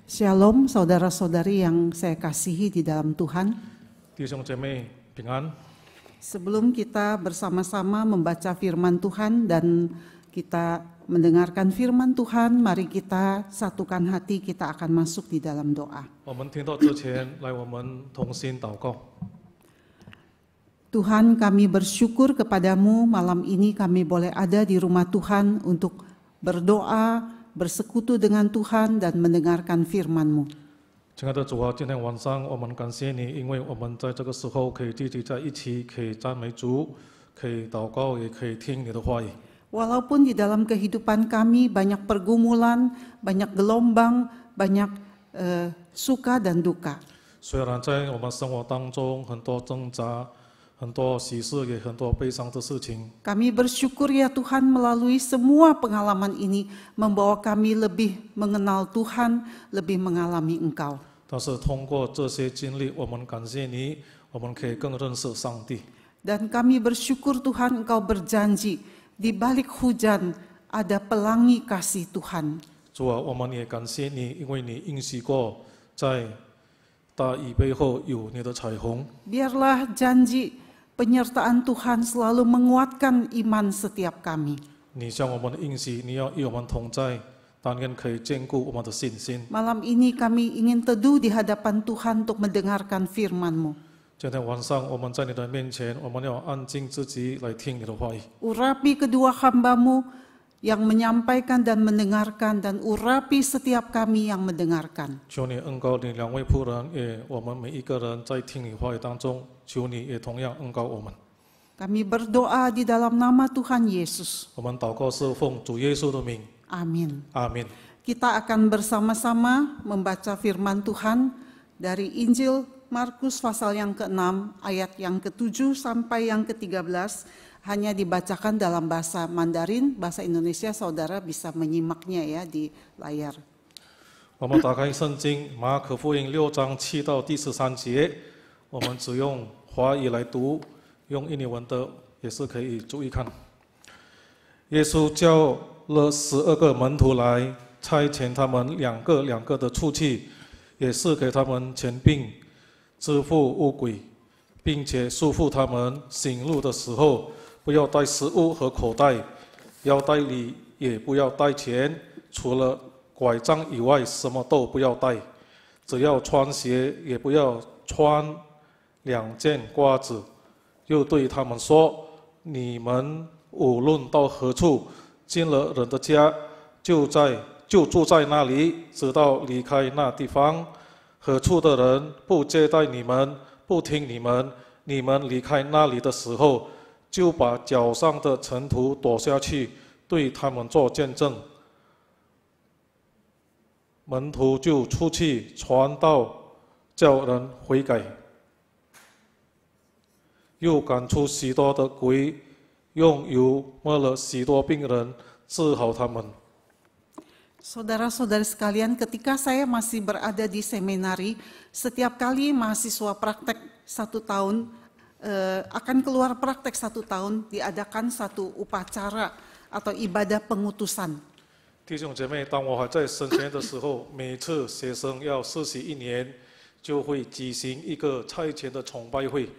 Shalom saudara-saudari yang saya kasihi di dalam Tuhan. 弟兄姐妹平安。 Sebelum kita bersama-sama membaca firman Tuhan dan kita mendengarkan firman Tuhan, mari kita satukan hati, kita akan masuk di dalam doa. 我们听到之前，来我们同心祷告。 Tuhan, kami bersyukur kepadamu malam ini kami boleh ada di rumah Tuhan untuk berdoa, bersekutu dengan Tuhan dan mendengarkan firman-Mu. 亲爱的主啊，今天晚上我们感谢你，因为我们在这个时候可以聚集在一起，可以赞美主，可以祷告，也可以听你的话语。 Walaupun di dalam kehidupan kami banyak pergumulan, banyak gelombang, banyak suka dan duka. 虽然在我们生活当中很多挣扎、很多喜事，也很多悲伤的事情， Kami bersyukur ya Tuhan melalui semua pengalaman ini membawa kami lebih mengenal Tuhan, lebih mengalami Engkau. 但是通过这些经历，我们感谢你，我们可以更认识上帝。 Dan kami bersyukur Tuhan Engkau berjanji di balik hujan ada pelangi kasih Tuhan. 主啊，我们也感谢你，因为你应许过，在大雨背后有你的彩虹。 Biarlah janji penyertaan Tuhan selalu menguatkan iman setiap kami. 你向我们的应许，你要与我们同在，但愿可以坚固我们的信心。 Malam ini kami ingin teduh di hadapan Tuhan untuk mendengarkan firman-Mu. 今天晚上我们在你的面前，我们要安静自己来听你的话语。 Urapi kedua hamba-Mu yang menyampaikan dan mendengarkan, dan urapi setiap kami yang mendengarkan. 求你恩膏你两位仆人，也我们每一个人在听你话语当中，求你也同样恩膏我们。 Kami berdoa di dalam nama Tuhan Yesus. 我们祷告是奉主耶稣的名， Amin. 阿门。 Kita akan bersama-sama membaca firman Tuhan dari Injil Markus pasal yang ke-6 ayat yang ke-7 sampai yang ke-13, hanya dibacakan dalam bahasa Mandarin, bahasa Indonesia saudara bisa menyimaknya ya di layar. 我们打开圣经马可福音6章7到第13节，我们只用华语来读，用印尼文的也是可以注意看。耶稣叫了12个门徒来，差遣他们两个的出去，也是给他们权柄支付污鬼，并且束缚他们行路的时候，不要带食物和口袋，腰带里也不要带钱，除了拐杖以外，什么都不要带。只要穿鞋，也不要穿2件褂子。又对他们说：你们无论到何处，进了人的家，就住在那里，直到离开那地方。何处的人不接待你们，不听你们，你们离开那里的时候，就把脚上的尘土跺下去，对他们做见证。门徒就出去传道，叫人悔改，又赶出许多的鬼，用油抹了许多病人，治好他们。 Saudara-saudari sekalian, ketika saya masih berada di seminari, setiap kali mahasiswa praktek 1 tahun, akan keluar praktek 1 tahun, diadakan satu upacara atau ibadah pengutusan. 弟兄姐妹，当我还在神学院的时候，每次学生要实习1年，就会举行一个差遣的崇拜会。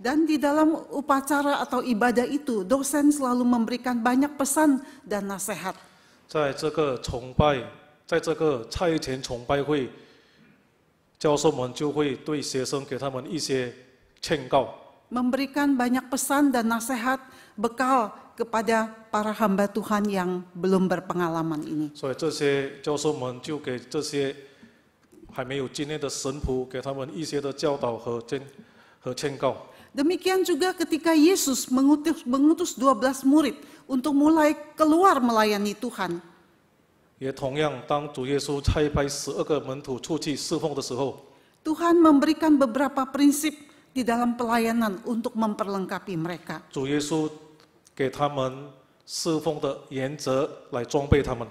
Dan di dalam upacara atau ibadah itu, dosen selalu memberikan banyak pesan dan nasihat. 在这个差遣崇拜会，教授们就会对学生给他们一些劝告。 Memberikan banyak pesan dan nasihat bekal kepada para hamba Tuhan yang belum berpengalaman ini. 所以这些教授们就给这些还没有经验的神仆，给他们一些的教导和劝告。 Demikian juga ketika Yesus mengutus 12 murid untuk mulai keluar melayani Tuhan. 也同样，当主耶稣差派12个门徒出去侍奉的时候， Tuhan memberikan beberapa prinsip di dalam pelayanan untuk memperlengkapi mereka. 主耶稣给他们侍奉的原则来装备他们。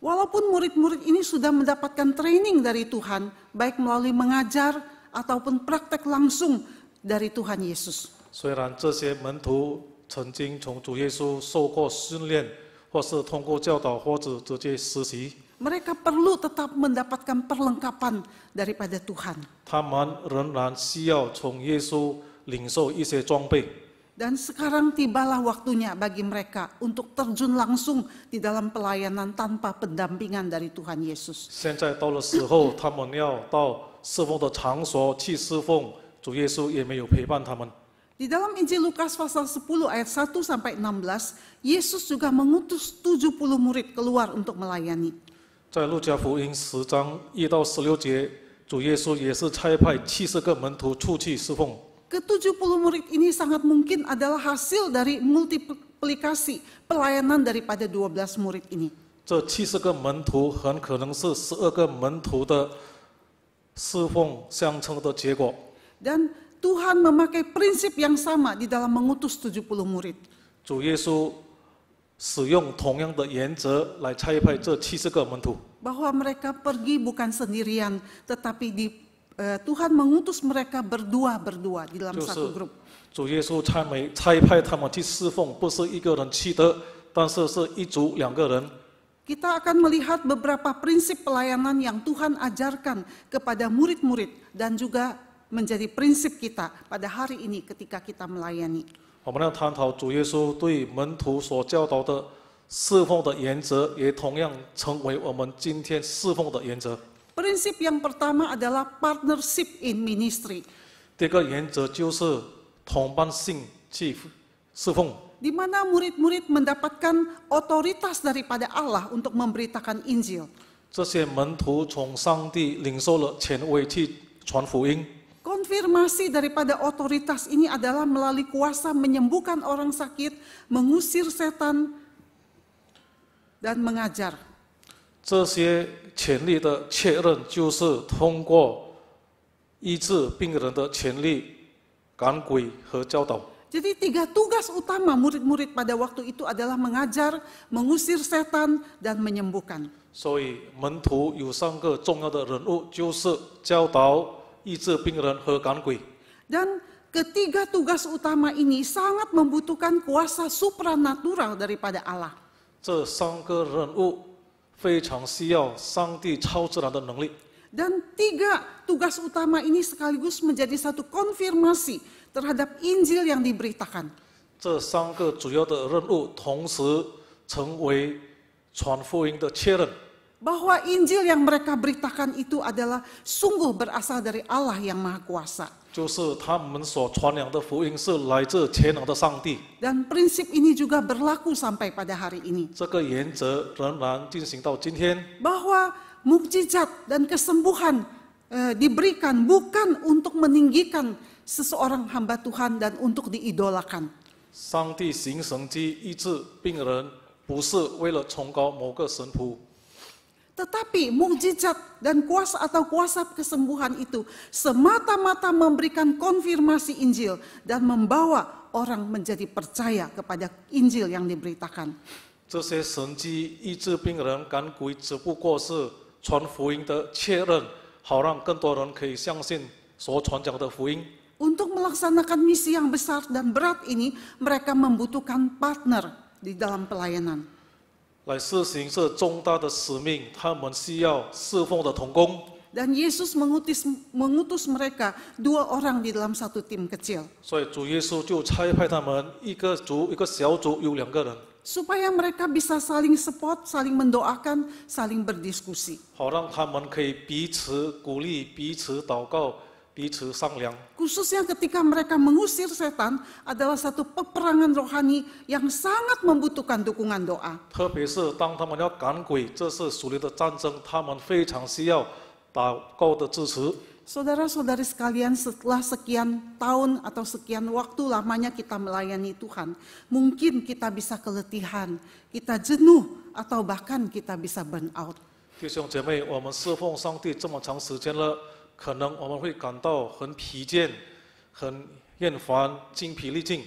Walaupun murid-murid ini sudah mendapatkan training dari Tuhan, baik melalui mengajar ataupun praktek langsung dari Tuhan Yesus. 虽然这些门徒曾经从主耶稣受过训练，或是通过教导或者直接实习， mereka perlu tetap mendapatkan perlengkapan daripada Tuhan. 他们仍然需要从耶稣领受一些装备。 Dan sekarang tibalah waktunya bagi mereka untuk terjun langsung di dalam pelayanan tanpa pendampingan dari Tuhan Yesus. 现在到了时候，他们要到侍奉的场所去侍奉，主耶稣也没有陪伴他们。 Di dalam Injil Lukas pasal 10 ayat 1 sampai 16, Yesus juga mengutus 70 murid keluar untuk melayani. 在路加福音10章1到16节，主耶稣也是差派70个门徒出去侍奉。 Ke-70 murid ini sangat mungkin adalah hasil dari multiplikasi pelayanan daripada 12 murid ini. 这70个门徒很可能是12个门徒的侍奉相称的结果。 Dan Tuhan memakai prinsip yang sama di dalam mengutus 70 murid. 主耶稣使用同样的原则来差派这70个门徒。 Bahwa mereka pergi bukan sendirian, tetapi Tuhan mengutus mereka berdua-berdua di dalam 就 satu 是 grup. 主耶稣差派他们去侍奉，不是一个人去的，但是是一组2个人。 Kita akan melihat beberapa prinsip pelayanan yang Tuhan ajarkan kepada murid-murid dan juga menjadi prinsip kita pada hari ini ketika kita melayani. 我们要探讨主耶稣对门徒所教导的侍奉的原则，也同样成为我们今天侍奉的原则。 Prinsip yang pertama adalah partnership in ministry. 第二个原则就是同伴性去侍奉， Di mana murid-murid mendapatkan otoritas daripada Allah untuk memberitakan Injil. 这些门徒从上帝领受了权威去传福音。 Konfirmasi daripada otoritas ini adalah melalui kuasa menyembuhkan orang sakit, mengusir setan, dan mengajar. 这些权利的确认，就是通过医治病人的权利、赶鬼和教导。 Jadi 3 tugas utama murid-murid pada waktu itu adalah mengajar, mengusir setan, dan menyembuhkan. 所以门徒有3个重要的人物，就是教导、医治病人和赶鬼。 Dan ketiga tugas utama ini sangat membutuhkan kuasa supranatural daripada Allah. 这3个人物非常需要上帝超自然的能力。 Dan 3 tugas utama ini sekaligus menjadi satu konfirmasi terhadap Injil yang diberitakan. 这3个主要的任务同时成为传福音的确认， Bahwa Injil yang mereka beritakan itu adalah sungguh berasal dari Allah yang Maha Kuasa. 就是他们所传扬的福音是来自全能的上帝。 Dan prinsip ini juga berlaku sampai pada hari ini. 这个原则仍然进行到今天。 Bahwa mukjizat dan kesembuhan diberikan bukan untuk meninggikan seseorang hamba Tuhan dan untuk diidolakan. 上帝行神迹医治病人，不是为了崇高某个神仆， Tetapi mukjizat dan kuasa atau kuasa kesembuhan itu semata-mata memberikan konfirmasi Injil dan membawa orang menjadi percaya kepada Injil yang diberitakan. 这些神迹医治病人、赶鬼，只不过是传福音的确认，好让更多人可以相信所传讲的福音。 Untuk melaksanakan misi yang besar dan berat ini, mereka membutuhkan partner di dalam pelayanan. 来施行这重大的使命，他们需要侍奉的同工。 Dan Yesus mengutus mereka 2 orang di dalam satu tim kecil. 所以主耶稣就差派他们一个组、一个小组有2个人， Supaya mereka bisa saling support, saling mendoakan, saling berdiskusi. 好让他们可以彼此鼓励、彼此祷告、彼此商量。 Khususnya ketika mereka mengusir setan adalah satu peperangan rohani yang sangat membutuhkan dukungan doa. 特别是当他们要赶鬼，这是属灵的战争，他们非常需要祷告的支持。 Saudara-saudari sekalian, setelah sekian tahun atau sekian waktu lamanya kita melayani Tuhan, mungkin kita bisa keletihan, kita jenuh, atau bahkan kita bisa burn out. 弟兄姐妹，我们侍奉上帝这么长时间了，可能我们会感到很疲倦、很厌烦、精疲力尽。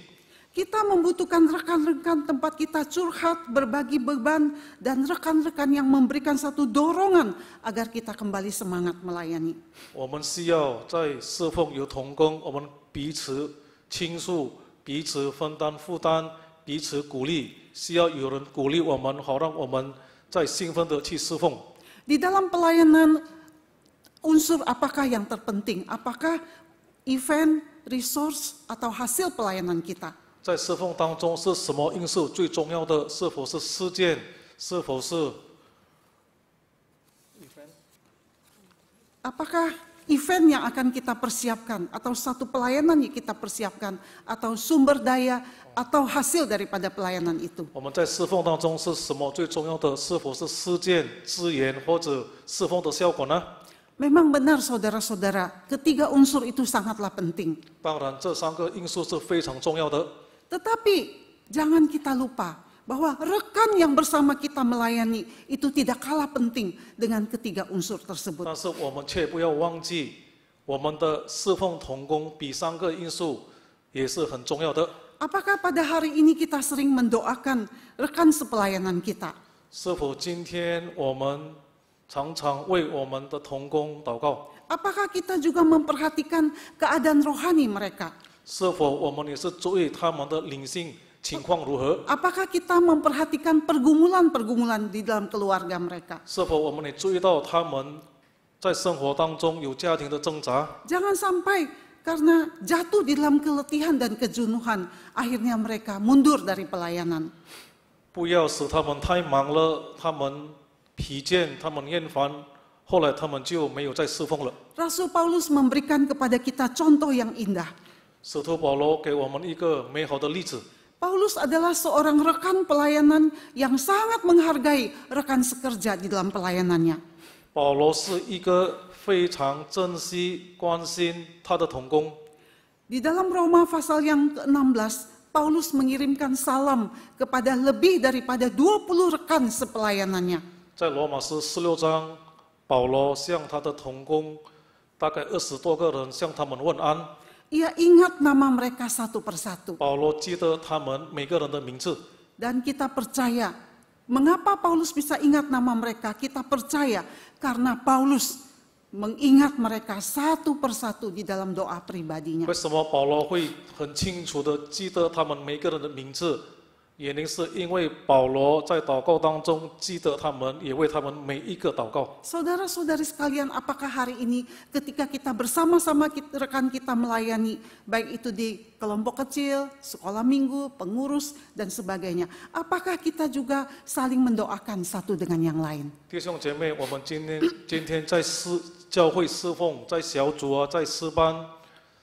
Kita membutuhkan rekan-rekan tempat kita curhat, berbagi beban, dan rekan-rekan yang memberikan satu dorongan agar kita kembali semangat melayani. 我们需要在侍奉有同工，我们彼此倾诉、彼此分担负担、彼此鼓励，需要有人鼓励我们，好让我们再兴奋的去侍奉。Di dalam pelayanan, unsur apakah yang terpenting? Apakah event, resource, atau hasil pelayanan kita? 在侍奉当中是什么因素最重要的？是否是事件？是否是 Apakah event yang akan kita persiapkan, atau satu pelayanan yang kita persiapkan, atau sumber daya, atau hasil daripada pelayanan itu? 我们在侍奉当中是什么最重要的？是否是事件、资源或者侍奉的效果呢？ Memang benar saudara-saudara, ketiga unsur itu sangatlah penting. 当然，这3个因素是非常重要的。 Tetapi jangan kita lupa bahwa rekan yang bersama kita melayani itu tidak kalah penting dengan ketiga unsur tersebut. 但是我们却不要忘记，我们的侍奉同工比3个因素也是很重要的。 Apakah pada hari ini kita sering mendoakan rekan sepelayanan kita? 是否今天我们常常为我们的同工祷告？ Apakah kita juga memperhatikan keadaan rohani mereka? 是否我们也是注意他们的灵性情况如何？ Apakah kita memperhatikan pergumulan-pergumulan di dalam keluarga mereka? 是否我们也注意到他们在生活当中有家庭的挣扎？ Jangan sampai karena jatuh di dalam keletihan dan kejenuhan, akhirnya mereka mundur dari pelayanan. 不要使他们太忙了，他们疲倦，他们厌烦，后来他们就没有再侍奉了。 Rasul Paulus memberikan kepada kita contoh yang indah. 使徒保罗给我们一个美好的例子。 Paulus adalah seorang rekan pelayanan yang sangat menghargai rekan sekerja di dalam pelayanannya. 保罗是一个非常珍惜、关心他的同工。 Di dalam Roma pasal yang ke-16, Paulus mengirimkan salam kepada lebih daripada 20 rekan sepelayanannya. 在罗马书16章，保罗向他的同工，大概20多个人向他们问安。 Ia ingat nama mereka satu persatu. 保罗记得他们每个人的名字。 Dan kita percaya, mengapa Paulus bisa ingat nama mereka? Kita percaya karena Paulus mengingat mereka satu persatu di dalam doa pribadinya. 为什么保罗会很清楚的记得他们每个人的名字？原因是因为保罗在祷告当中记得他们，也为他们每一个祷告。 Saudara-saudari sekalian, apakah hari ini ketika kita bersama-sama rekan kita melayani, baik itu di kelompok kecil, sekolah minggu, pengurus, dan sebagainya, apakah kita juga saling mendoakan satu dengan yang lain? 弟兄姐妹，我们今天在教会侍奉，在小组啊，在诗班，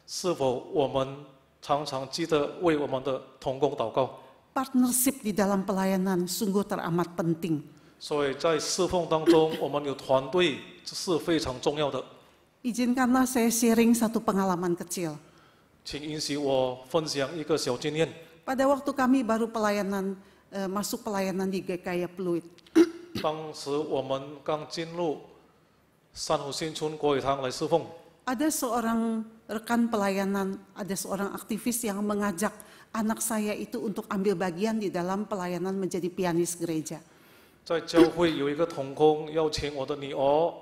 是否我们常常记得为我们的同工祷告？ Partnership di dalam pelayanan sungguh teramat penting. 所以在侍奉当中，我们有团队，这是非常重要的。 Izinkanlah saya sharing satu pengalaman kecil. 请允许我分享一个小经验。 Pada waktu kami baru masuk pelayanan di GKI Pluit, 当时我们刚进入三湖新村国语堂来侍奉， ada seorang rekan pelayanan, ada seorang aktivis yang mengajak anak saya itu untuk ambil bagian di dalam pelayanan menjadi pianis gereja. 在教会有一个同工邀请我的女儿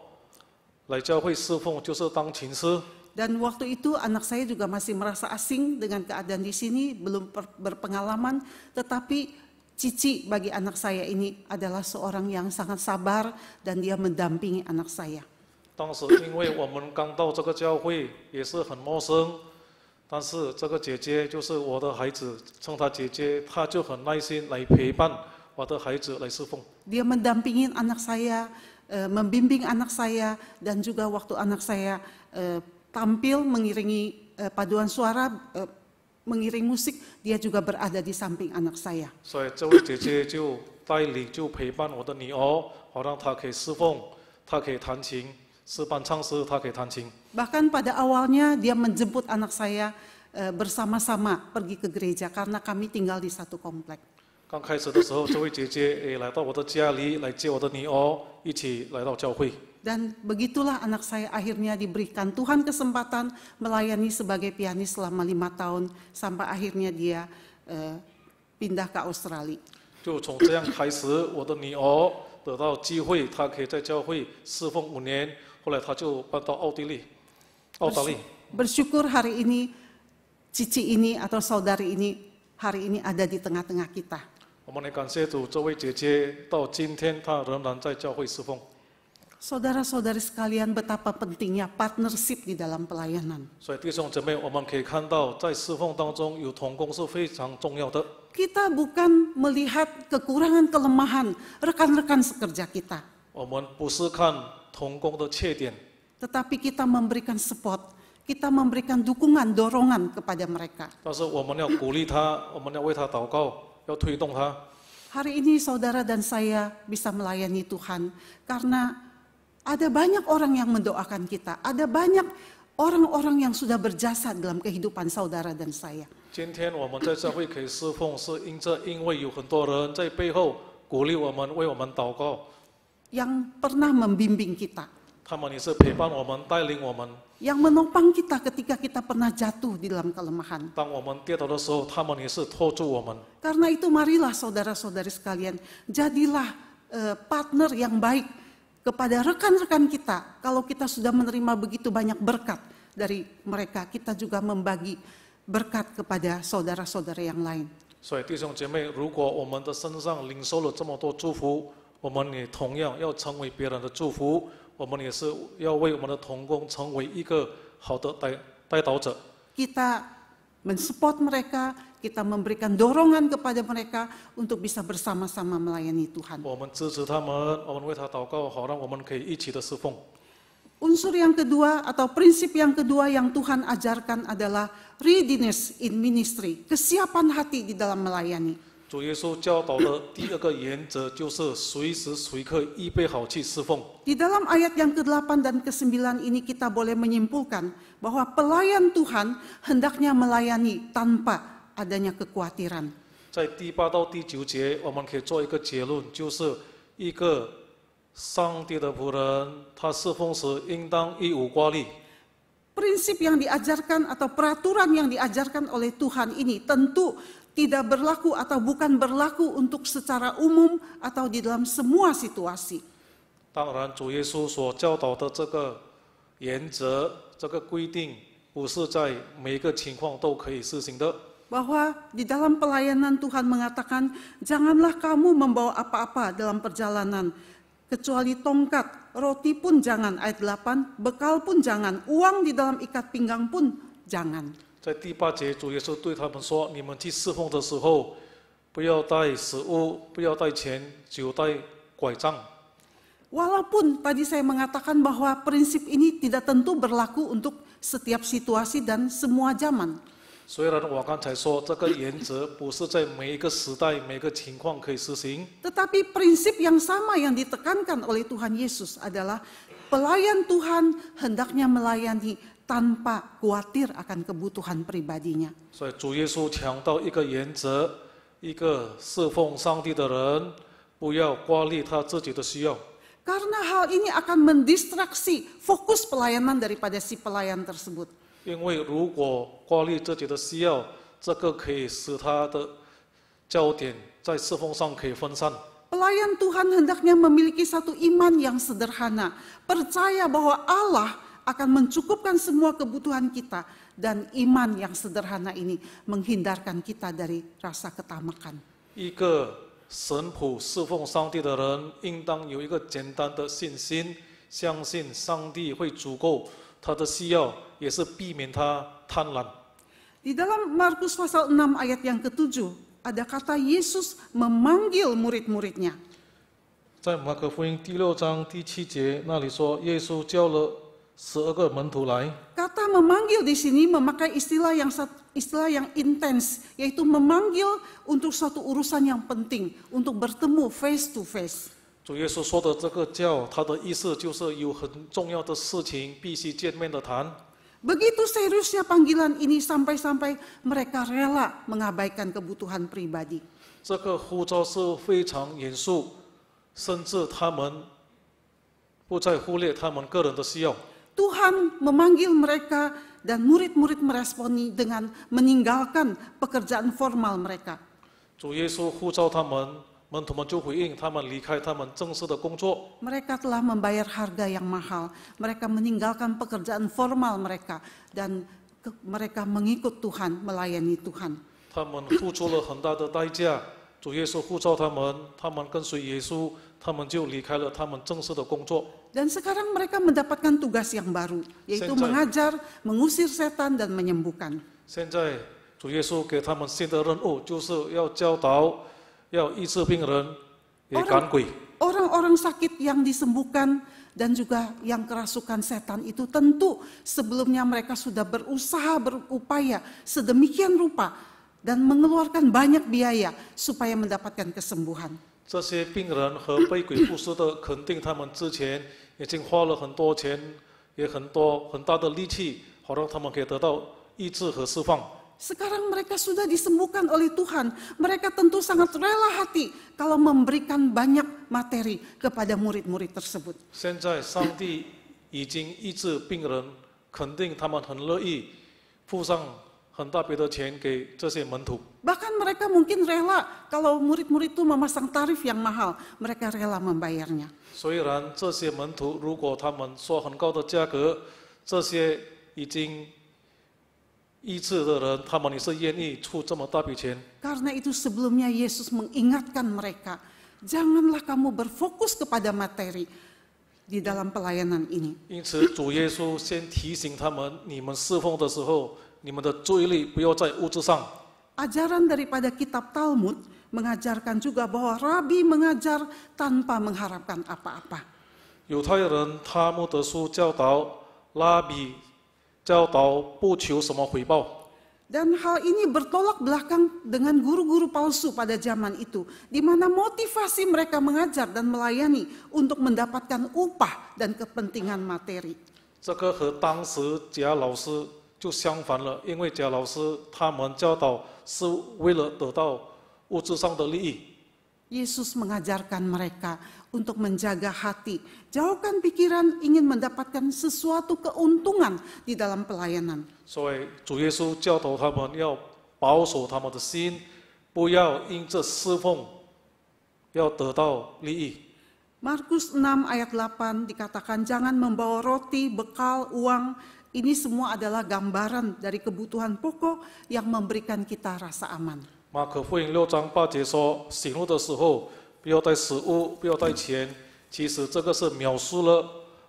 来教会侍奉，就是当琴师。 Dan waktu itu anak saya juga masih merasa asing dengan keadaan di sini, belum berpengalaman, tetapi Cici bagi anak saya ini adalah seorang yang sangat sabar dan dia mendampingi anak saya. 当时因为我们刚到这个教会，也是很陌生。 但是这个姐姐就是我的孩子，称她姐姐，她就很耐心来陪伴我的孩子来侍奉。 Dia mendampingi anak saya, membimbing anak saya, dan juga waktu anak saya tampil mengiringi paduan suara, mengiring musik, dia juga berada di samping anak saya. 所以这位姐姐就带领、就陪伴我的女儿，好让她可以侍奉，她可以弹琴，诗班唱诗，她可以弹琴。 Bahkan pada awalnya dia menjemput anak saya bersama-sama pergi ke gereja karena kami tinggal di satu komplek. 刚开始的时候，这位姐姐也来到我的家里来接我的女儿，一起来到教会。 Dan begitulah anak saya akhirnya diberikan Tuhan kesempatan melayani sebagai pianis selama 5 tahun sampai akhirnya dia pindah ke Australia. 就从这样开始，我的女儿得到机会，她可以在教会侍奉5年，后来她就搬到澳大利亚。 Bersyukur hari ini Cici ini atau saudari ini hari ini ada di tengah-tengah kita. 我们也感谢主，这位姐姐到今天她仍然在教会侍奉。Saudara-saudari sekalian, betapa pentingnya partnership di dalam pelayanan. 所以弟兄姐妹，我们可以看到，在侍奉当中有同工是非常重要的。 Kita bukan melihat kekurangan kelemahan rekan-rekan sekerja kita, 我们不是看同工的缺点， tetapi kita memberikan support, kita memberikan dukungan, dorongan kepada mereka. 但是我们要鼓励他，我们要为他祷告，要推动他。 Hari ini saudara dan saya bisa melayani Tuhan karena ada banyak orang yang mendoakan kita, ada banyak orang-orang yang sudah berjasa dalam kehidupan saudara dan saya. 今天我们在教会可以侍奉，是因为有很多人在背后鼓励我们，为我们祷告， Yang pernah membimbing kita, 他们也是陪伴我们，带领我们。 yang menopang kita ketika kita pernah jatuh di dalam kelemahan. 当我们跌倒的时候，他们也是托住我们。 Karena itu marilah saudara-saudari sekalian, jadilah partner yang baik kepada rekan-rekan kita. Kalau kita sudah menerima begitu banyak berkat dari mereka, kita juga membagi berkat kepada saudara-saudara yang lain. 所以弟兄姐妹，如果我们的身上领受了这么多祝福，我们也同样要成为别人的祝福。 我们也是要为我们的同工成为一个好的带导者。 Kita mensupport mereka, kita memberikan dorongan kepada mereka untuk bisa bersama-sama melayani Tuhan. 我们支持他们，我们为他祷告，好让我们可以一起的侍奉。 Unsur yang kedua atau prinsip yang kedua yang Tuhan ajarkan adalah readiness in ministry, kesiapan hati di dalam melayani. 主耶稣教导的第二个原则就是随时随刻预备好去侍奉。 Di dalam ayat yang ke-8 dan ke-9 ini kita boleh menyimpulkan bahwa pelayan Tuhan hendaknya melayani tanpa adanya kekhawatiran. 在第8到第9节，我们可以做一个结论，就是一个上帝的仆人，他侍奉时应当一无挂虑。 Prinsip yang diajarkan atau peraturan yang diajarkan oleh Tuhan ini tentu tidak berlaku atau bukan berlaku untuk secara umum atau di dalam semua situasi. 当然，主耶稣所教导的这个原则、这个规定，不是在每一个情况都可以实行的。 Bahwa di dalam pelayanan Tuhan mengatakan, janganlah kamu membawa apa-apa dalam perjalanan, kecuali tongkat, roti pun jangan, ayat 8, bekal pun jangan, uang di dalam ikat pinggang pun jangan. 在第8节，主耶稣对他们说：“你们去侍奉的时候，不要带食物，不要带钱，只带拐杖。” Walaupun tadi saya mengatakan bahwa prinsip ini tidak tentu berlaku untuk setiap situasi dan semua zaman. 虽然我刚才说这个原则不是在每一个时代、每个情况可以实行， Tetapi prinsip yang sama yang ditekankan oleh Tuhan Yesus adalah pelayan Tuhan hendaknya melayani tanpa khawatir akan kebutuhan pribadinya. 所以主耶稣强调一个原则：一个侍奉上帝的人，不要挂虑他自己的需要。 Karena hal ini akan mendistraksi fokus pelayanan daripada si pelayan tersebut. 因为如果挂虑自己的需要，这个可以使他的焦点在侍奉上可以分散。 Pelayan Tuhan hendaknya memiliki satu iman yang sederhana, percaya bahwa Allah akan mencukupkan semua kebutuhan kita, dan iman yang sederhana ini menghindarkan kita dari rasa ketamakan. 一个神仆侍奉上帝的人，应当有一个简单的信心，相信上帝会足够他的需要，也是避免他贪婪。 Di dalam Markus pasal 6 ayat yang ke-7, ada kata Yesus memanggil murid-muridnya. 在马可福音第6章第7节那里说，耶稣叫了12个门徒来。 Kata memanggil di sini memakai istilah yang intens, yaitu memanggil untuk suatu urusan yang penting, untuk bertemu face to face. 主耶稣说的这个叫，他的意思就是有很重要的事情必须见面的谈。 Begitu seriusnya panggilan ini sampai-sampai mereka rela mengabaikan kebutuhan pribadi. 这个呼召是非常严肃，甚至他们不再忽略他们个人的需要。 Tuhan memanggil mereka dan murid-murid meresponi dengan meninggalkan pekerjaan formal mereka. 主耶稣呼召他们，门徒们就回应，他们离开他们正式的工作。 Mereka telah membayar harga yang mahal. Mereka meninggalkan pekerjaan formal mereka dan mereka mengikut Tuhan, melayani Tuhan. 他们付出了很大的代价。主耶稣呼召他们，他们跟随耶稣，他们就离开了他们正式的工作。 Dan sekarang mereka mendapatkan tugas yang baru, yaitu mengajar, mengusir setan, dan menyembuhkan. 现在主耶稣给他们新的任务，就是要教导，要医治病人，也赶鬼。 Orang-orang sakit yang disembuhkan dan juga yang kerasukan setan itu tentu sebelumnya mereka sudah berusaha, berupaya sedemikian rupa dan mengeluarkan banyak biaya supaya mendapatkan kesembuhan. 这些病人和被鬼附尸的，肯定他们之前已经花了很多钱，也很大的力气，好让他们可以得到医治和释放。 Sekarang mereka sudah disembuhkan oleh Tuhan. Mereka tentu sangat rela hati kalau memberikan banyak materi kepada murid-murid tersebut. 现在上帝已经医治病人，肯定他们很乐意付上很大笔的钱给这些门徒。 Bahkan mereka mungkin rela kalau murid-murid itu memasang tarif yang mahal, mereka rela membayarnya. 虽然这些门徒如果他们说很高的价格，这些已经 医治的人，他们也是愿意出这么大笔钱。 Karena itu sebelumnya Yesus mengingatkan mereka, janganlah kamu berfokus kepada materi di dalam pelayanan ini. 因此，主耶稣先提醒他们：你们侍奉的时候，你们的注意力不要在物质上。 Ajaran daripada kitab Talmud mengajarkan juga bahwa Rabi mengajar tanpa mengharapkan apa-apa. 犹太人他木德书教导拉比 教导不求什么回报。 Dan hal ini bertolak belakang dengan guru-guru palsu pada zaman itu, di mana motivasi mereka mengajar dan melayani untuk mendapatkan upah dan kepentingan materi. 这个和当时假老师就相反了，因为假老师他们教导是为了得到物质上的利益。 Yesus mengajarkan mereka untuk menjaga hati, jauhkan pikiran ingin mendapatkan sesuatu keuntungan di dalam pelayanan. 所以主耶稣教导他们要保守他们的心，不要因这侍奉要得到利益。 Markus 6 ayat 8 dikatakan jangan membawa roti, bekal, uang. Ini semua adalah gambaran dari kebutuhan pokok yang memberikan kita rasa aman. 马可福音6章8节说，行路的时候不要带食物，不要带钱。其实这个是描述了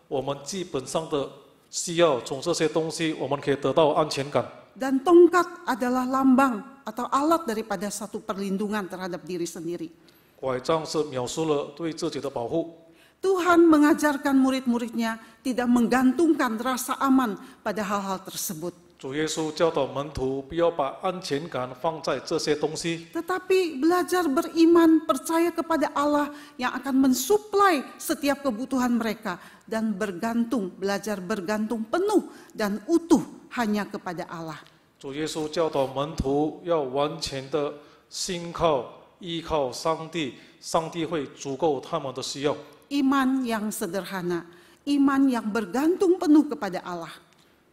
我们基本上的需要，从这些东西我们可以得到安全感。 Dan tongkat adalah lambang atau alat daripada satu perlindungan terhadap diri sendiri. 拐杖是描述了对自己的保护。 Tuhan mengajarkan murid-muridnya tidak menggantungkan rasa aman pada hal-hal tersebut. 主耶稣教导门徒不要把安全感放在这些东西， Tetapi belajar beriman, percaya kepada Allah yang akan mensuplai setiap kebutuhan mereka. Dan belajar bergantung penuh dan utuh hanya kepada Allah. 主耶稣教导门徒要完全的信靠、依靠上帝，上帝会足够他们的需要。 Iman yang sederhana, iman yang bergantung penuh kepada Allah.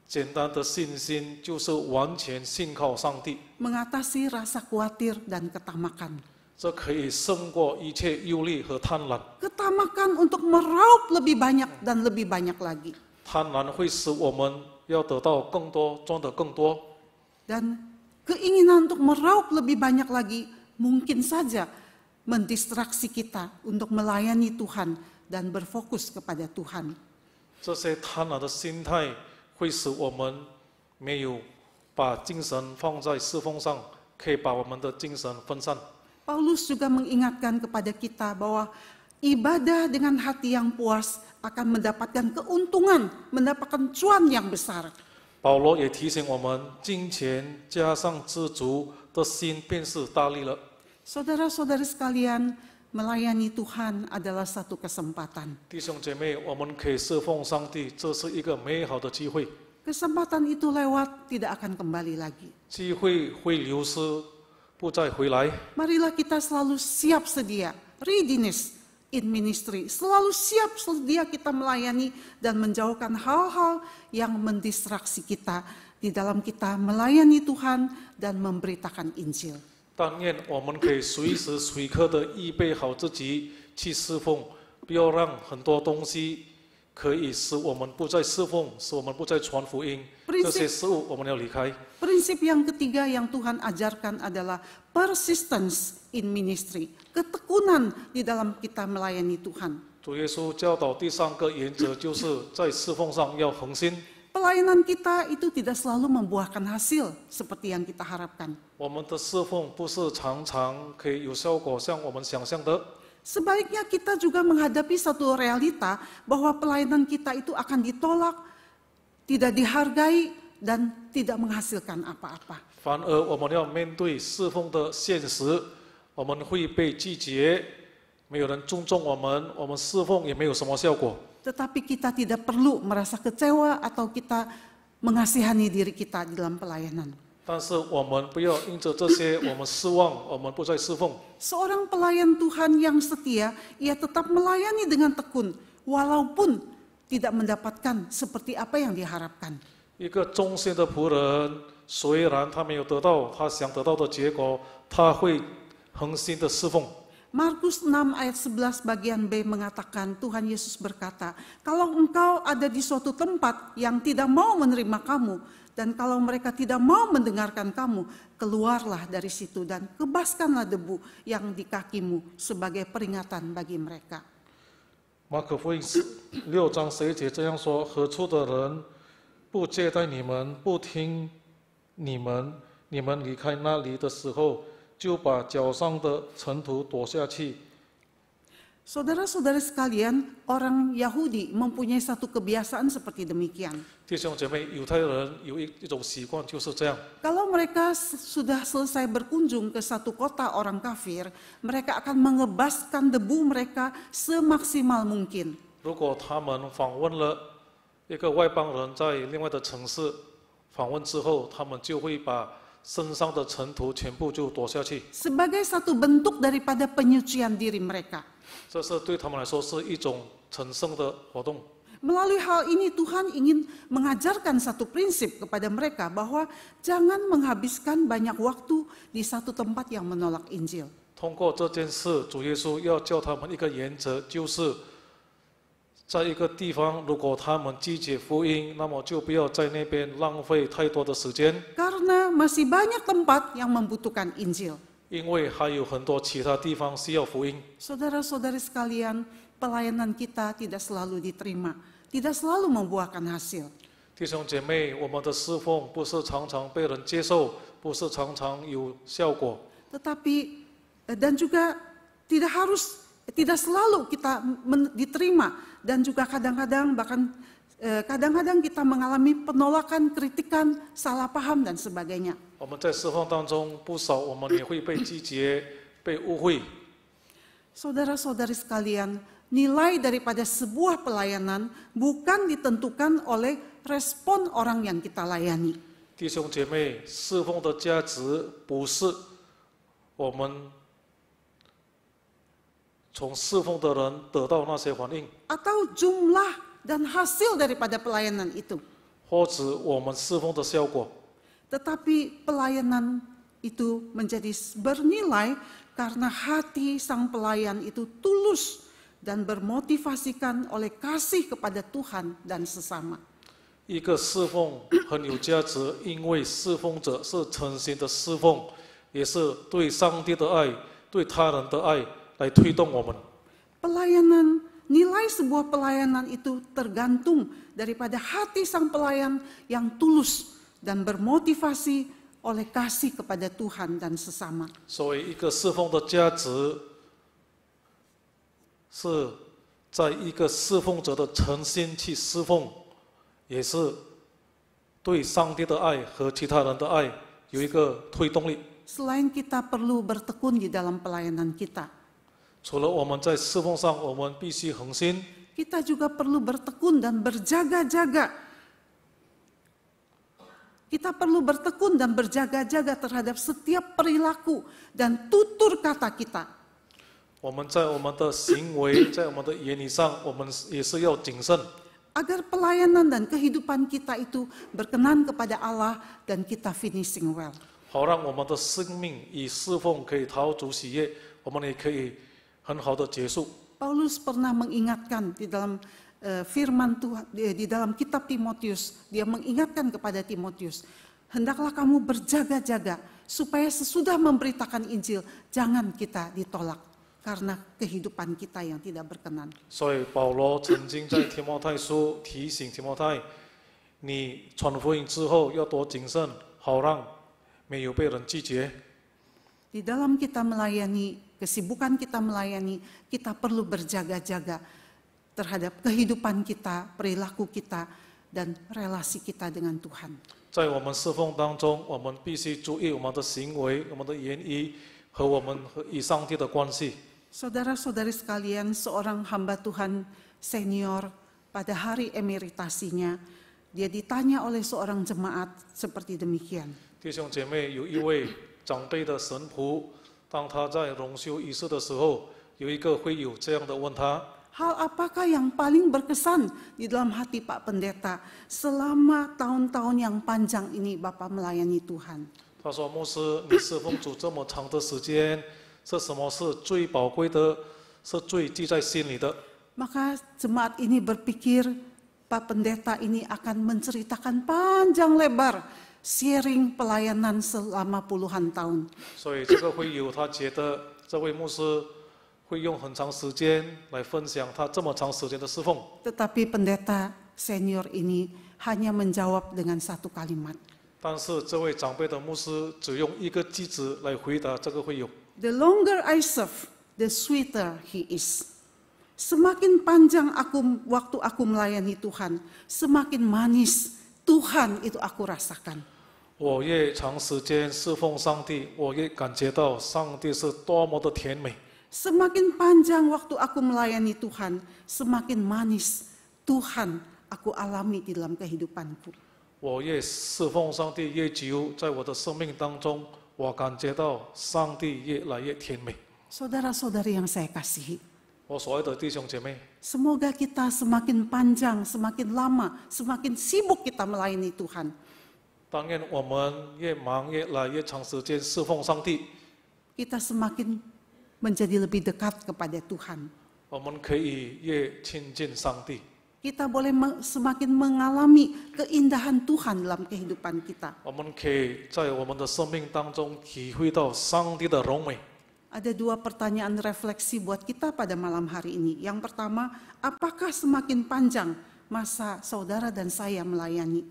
简单的信心就是完全信靠上帝， Mengatasi rasa khawatir dan ketamakan. 这可以胜过一切忧虑和贪婪。 Ketamakan untuk meraup lebih banyak dan lebih banyak lagi. 贪婪会使我们要得到更多，赚得更多。 Dan keinginan untuk meraup lebih banyak lagi mungkin saja mendistraksi kita untuk melayani Tuhan dan berfokus kepada Tuhan. 这些贪婪的心态会使我们没有把精神放在侍奉上，可以把我们的精神分散。 Paulus juga mengingatkan kepada kita bahwa ibadah dengan hati yang puas akan mendapatkan keuntungan, mendapatkan cuan yang besar. 保罗也提醒我们，金钱加上知足的心便是大利了。 Saudara-saudari sekalian, melayani Tuhan adalah satu kesempatan. 弟兄姐妹，我们可以侍奉上帝，这是一个美好的机会。 Kesempatan itu lewat, tidak akan kembali lagi. 机会会流失，不再回来。 Marilah kita selalu siap sedia, readiness in ministry. Selalu siap sedia kita melayani dan menjauhkan hal-hal yang mendistraksi kita di dalam kita melayani Tuhan dan memberitakan Injil. 但愿我们可以随时随刻的预备好自己去侍奉，不要让很多东西可以使我们不再侍奉，使我们不再传福音，这些事物我们要离开。 Prinsip yang ketiga yang Tuhan ajarkan adalah persistence in ministry, ketekunan di dalam kita melayani Tuhan. 主耶稣教导第3个原则，就是在侍奉上要恒心。 Pelayanan kita itu tidak selalu membuahkan hasil seperti yang kita harapkan. 我们的侍奉不是常常可以有效果，像我们想象的。 Sebaliknya kita juga menghadapi satu realita bahwa pelayanan kita itu akan ditolak, tidak dihargai, dan tidak menghasilkan apa-apa. 反而我们要面对侍奉的现实，我们会被拒绝，没有人尊重我们侍奉也没有什么效果。 Tetapi kita tidak perlu merasa kecewa atau kita mengasihani diri kita di dalam pelayanan. 但是我们不要因着这些，我们失望，我们不再侍奉。 Seorang pelayan Tuhan yang setia, ia tetap melayani dengan tekun, walaupun tidak mendapatkan seperti apa yang diharapkan. 一个忠心的仆人，虽然他没有得到他想得到的结果，他会恒心的侍奉。 Markus 6 ayat 11 bagian B mengatakan, Tuhan Yesus berkata, kalau engkau ada di suatu tempat yang tidak mau menerima kamu, dan kalau mereka tidak mau mendengarkan kamu, keluarlah dari situ dan kebaskanlah debu yang di kakimu sebagai peringatan bagi mereka. 马可福音6章11节这样说：何处的人不接待你们，不听你们，你们离开那里的时候，就把脚上的尘土躲下去。 Saudara-saudara sekalian, orang Yahudi mempunyai satu kebiasaan seperti demikian. 弟兄姐妹，犹太人有一种习惯，就是这样。 Kalau mereka sudah selesai berkunjung ke satu kota orang kafir, mereka akan mengebaskan debu mereka semaksimal mungkin. 如果他们访问了一个外邦人在另外的城市访问之后，他们就会把身上的尘土全部就躲下去。 Sebagai satu bentuk daripada penyucian diri mereka. 这是对他们来说是一种成圣的活动。 Melalui hal ini Tuhan ingin mengajarkan satu prinsip kepada mereka bahwa jangan menghabiskan banyak waktu di satu tempat yang menolak Injil. 通过这件事，主耶稣要教他们一个原则，就是在一个地方，如果他们拒绝福音，那么就不要在那边浪费太多的时间， Karena masih banyak tempat yang membutuhkan Injil. 因为还有很多其他地方需要福音。 Saudara-saudari sekalian, pelayanan kita tidak selalu diterima, tidak selalu membuahkan hasil. 弟兄姐妹，我们的侍奉不是常常被人接受，不是常常有效果， Tetapi dan juga tidak selalu kita diterima, dan juga kadang-kadang bahkan kadang-kadang kita mengalami penolakan, kritikan, salah paham dan sebagainya. 我们在侍奉当中不少，我们也会被拒绝、被误会。 Saudara-saudari sekalian, nilai daripada sebuah pelayanan bukan ditentukan oleh respon orang yang kita layani. 弟兄姐妹，侍奉的价值不是我们从侍奉的人得到那些反应， Atau jumlah dan hasil daripada pelayanan itu. 或者我们侍奉的效果。 Tetapi pelayanan itu menjadi bernilai karena hati sang pelayan itu tulus dan bermotivasikan oleh kasih kepada Tuhan dan sesama. 一个侍奉很有价值，因为侍奉者是诚心的侍奉，也是对上帝的爱、对他人的爱来推动我们。 Pelayanan, nilai sebuah pelayanan itu tergantung daripada hati sang pelayan yang tulus dan bermotivasi oleh kasih kepada Tuhan dan sesama. 所以，一个侍奉的价值是在一个侍奉者的诚心去侍奉，也是对上帝的爱和其他人的爱有一个推动力。 Selain kita perlu bertekun di dalam pelayanan kita, 除了我们在侍奉上，我们必须恒心， kita juga perlu bertekun dan berjaga-jaga. Kita perlu bertekun dan berjaga-jaga terhadap setiap perilaku dan tutur kata kita. 我们在我们的行为，在我们的言语上，我们也是要谨慎， Agar pelayanan dan kehidupan kita itu berkenan kepada Allah dan kita finishing well. 好让我们的生命以侍奉可以讨主喜悦，我们也可以很好的结束。Paulus pernah mengingatkan di dalam firman Tuhan, di dalam kitab Timotius, dia mengingatkan kepada Timotius, hendaklah kamu berjaga-jaga supaya sesudah memberitakan Injil jangan kita ditolak karena kehidupan kita yang tidak berkenan. 所以保罗曾经在提摩太书提醒提摩太，你传福音之后要多谨慎，好让没有被人拒绝。 Di dalam kita melayani, kesibukan kita melayani, kita perlu berjaga-jaga terhadap kehidupan kita, perilaku kita, dan relasi kita dengan Tuhan. 在我们侍奉当中，我们必须注意我们的行为、我们的言语和我们与上帝的关系。 Saudara-saudari sekalian, seorang hamba Tuhan senior pada hari emeritasinya, dia ditanya oleh seorang jemaat seperti demikian. 弟兄姐妹，有一位长辈的神仆，当他在荣休仪式的时候，有一个会友这样的问他。 Hal apakah yang paling berkesan di dalam hati Pak Pendeta selama tahun-tahun yang panjang ini Bapak melayani Tuhan? 他说：“牧师，你侍奉主这么长的时间，是什么是最宝贵的，是最记在心里的？” Maka jemaat ini berpikir Pak Pendeta ini akan menceritakan panjang lebar sharing pelayanan selama puluhan tahun. 所以这个会友他觉得这位牧师会用很长时间来分享他这么长时间的侍奉。 Tetapi pendeta senior ini hanya menjawab dengan satu kalimat. 但是这位长辈的牧师只用一个句子来回答这个会友。 The longer I serve, the sweeter he is. Semakin panjang waktu aku melayani Tuhan, semakin manis Tuhan itu aku rasakan. 我越长时间侍奉上帝，我越感觉到上帝是多么的甜美。 Semakin panjang waktu aku melayani Tuhan, semakin manis Tuhan aku alami di dalam kehidupanku. 我越侍奉上帝越久，在我的生命当中，我感觉到上帝越来越甜美。 Saudara-saudari yang saya kasihi, 我所爱的弟兄姐妹， semoga kita semakin panjang, semakin lama, semakin sibuk kita melayani Tuhan. 但愿我们越忙越来越长时间侍奉上帝， Kita semakin menjadi lebih dekat kepada Tuhan. 我们可以越亲近上帝。 Kita boleh semakin mengalami keindahan Tuhan dalam kehidupan kita. 我们可以在我们的生命当中体会到上帝的荣美。 Ada dua pertanyaan refleksi buat kita pada malam hari ini. Yang pertama, apakah semakin panjang masa saudara dan saya melayani,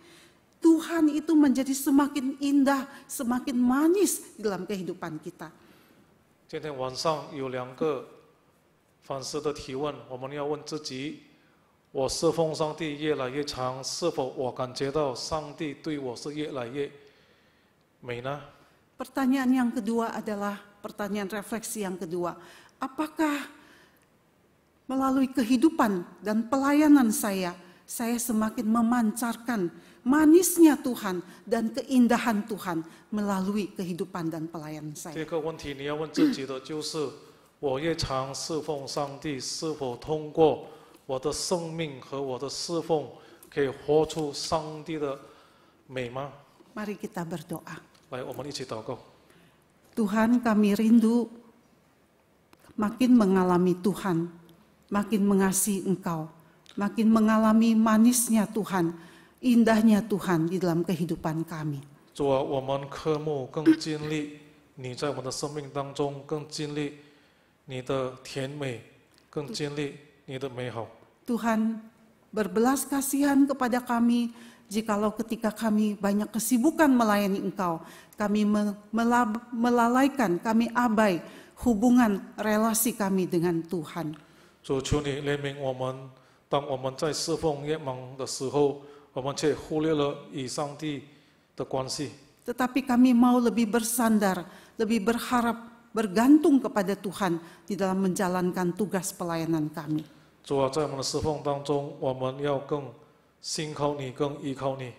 Tuhan itu menjadi semakin indah, semakin manis dalam kehidupan kita? 今天晚上有2个反思的提问，我们要问自己：我侍奉上帝越来越长，是否我感觉到上帝对我是越来越美呢？ Pertanyaan yang kedua adalah pertanyaan refleksi yang kedua. Apakah melalui kehidupan dan pelayanan saya semakin memancarkan manisnya Tuhan dan keindahan Tuhan melalui kehidupan dan pelayanan saya? 这个问题你要问自己的就是：我越常侍奉上帝，是否通过我的生命和我的侍奉，可以活出上帝的美吗？ Mari kita berdoa. 来，我们一起祷告。 Tuhan, kami rindu makin mengalami Tuhan, makin mengasihi Engkau, makin mengalami manisnya Tuhan, indahnya Tuhan di dalam kehidupan kami. 主啊，我们渴慕更经历你在我们的生命当中，更经历你的甜美，更经历你的美好。 Tuhan, berbelas kasihan kepada kami jikalau ketika kami banyak kesibukan melayani Engkau, kami melalaikan, kami abai hubungan relasi kami dengan Tuhan. 主，求你怜悯我们，当我们在侍奉越忙的时候，我们却忽略了与上帝的关系。 Tetapi kami mau lebih bersandar, lebih berharap, bergantung kepada Tuhan di dalam menjalankan tugas pelayanan kami. 主啊，在我们的侍奉当中，我们要更信靠你，更依靠你。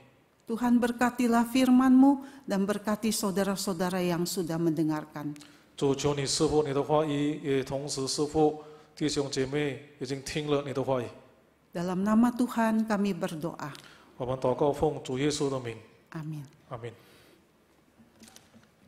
Tuhan berkatilah firman-Mu dan berkati saudara-saudara yang sudah mendengarkan. 主，求你赐福你的话语，也同时赐福弟兄姐妹已经听了你的话语。 Dalam nama Tuhan kami berdoa. 我们祷告奉主耶稣的名， Amin. 阿门。